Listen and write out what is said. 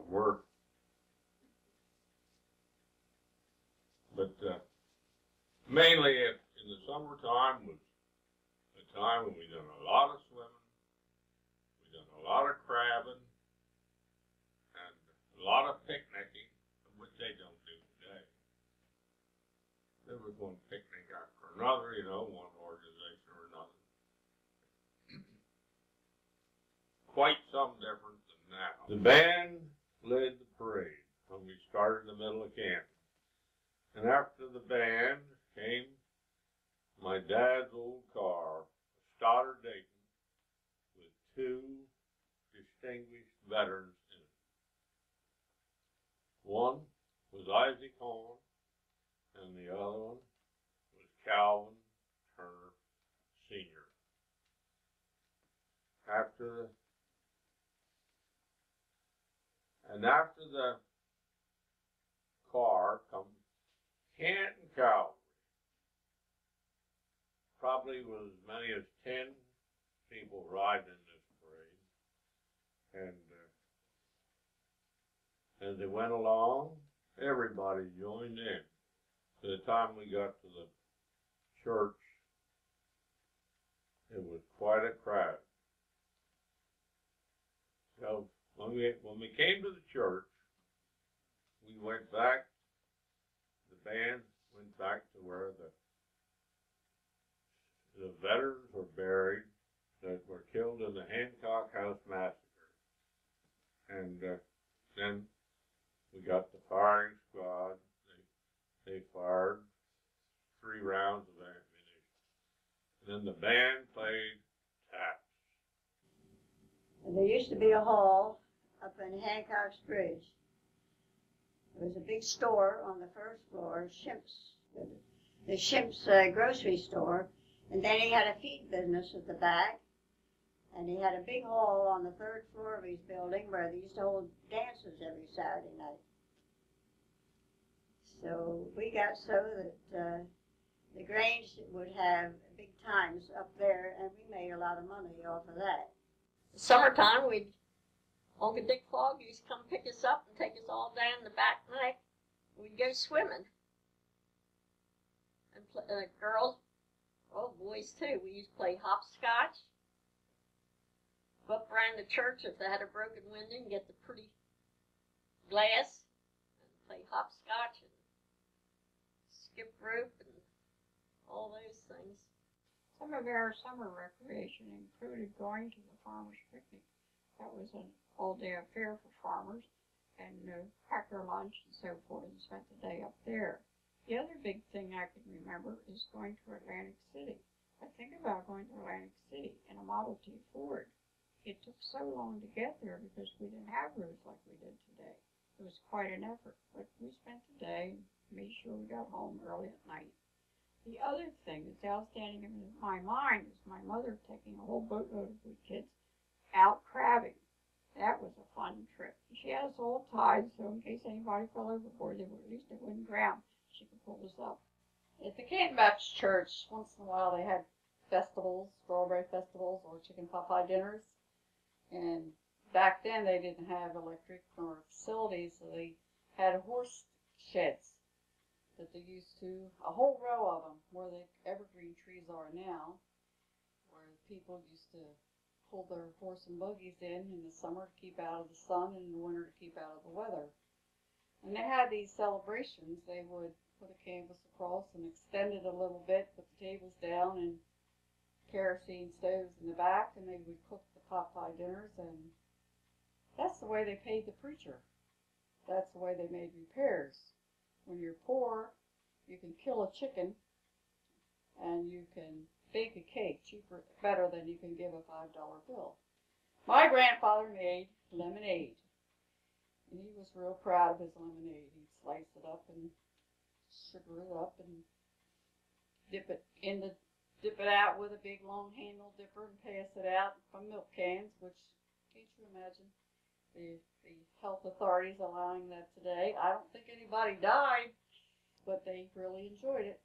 work. But mainly in the summertime was a time when we done a lot of swimming, we done a lot of crabbing, and a lot of picnicking, which they don't do today. There was one picnic after another, you know, one organization or another. Quite some different than now. The band led the parade when we started in the middle of camp. And after the band came my dad's old car, a Stoddard Dayton, with two distinguished veterans in it. One was Isaac Horn, and the other one was Calvin Turner Sr. After the car come Canton Cavalry. Probably was as many as 10 people riding in this parade. And as they went along, everybody joined in. By the time we got to the church, it was quite a crowd. So when we came to the church, we went back. The band went back to where the veterans were buried that were killed in the Hancock House Massacre. And then we got the firing squad. They fired 3 rounds of ammunition. And then the band played taps. There used to be a hall up in Hancock's Bridge. There was a big store on the first floor, the Shimp's grocery store, and then he had a feed business at the back, and he had a big hall on the 3rd floor of his building where they used to hold dances every Saturday night. So we got so that the Grange would have big times up there, and we made a lot of money off of that. Summertime, Uncle Dick Fogg used to come pick us up and take us all down the back neck. We'd go swimming. And girls, well, boys too, we used to play hopscotch. Go up around the church if they had a broken window and get the pretty glass and play hopscotch and skip rope and all those things. Some of our summer recreation included going to the farmers' picnic. That was an all-day affair for farmers, and packed our lunch and so forth and spent the day up there. The other big thing I can remember is going to Atlantic City. I think about going to Atlantic City in a Model T Ford. It took so long to get there because we didn't have roads like we did today. It was quite an effort, but we spent the day and made sure we got home early at night. The other thing that's outstanding in my mind is my mother taking a whole boatload of we kids out crabbing. That was a fun trip. She had us all tied, so in case anybody fell overboard, at least it wouldn't drown. She could pull us up. At the Canton Baptist Church, once in a while they had festivals, strawberry festivals, or chicken pot pie dinners. And back then they didn't have electric or facilities, so they had horse sheds that they used to, a whole row of them, where the evergreen trees are now, where people used to pull their horse and buggies in the summer to keep out of the sun and in the winter to keep out of the weather. And they had these celebrations. They would put a canvas across and extend it a little bit, put the tables down and kerosene stoves in the back, and they would cook the pot pie dinners, and that's the way they paid the preacher. That's the way they made repairs. When you're poor, you can kill a chicken and you can bake a cake better than you can give a $5 bill. My grandfather made lemonade, and he was real proud of his lemonade. He'd slice it up and sugar it up and dip it out with a big long handle dipper and pass it out from milk cans, which, can't you imagine the health authorities allowing that today? I don't think anybody died, but they really enjoyed it.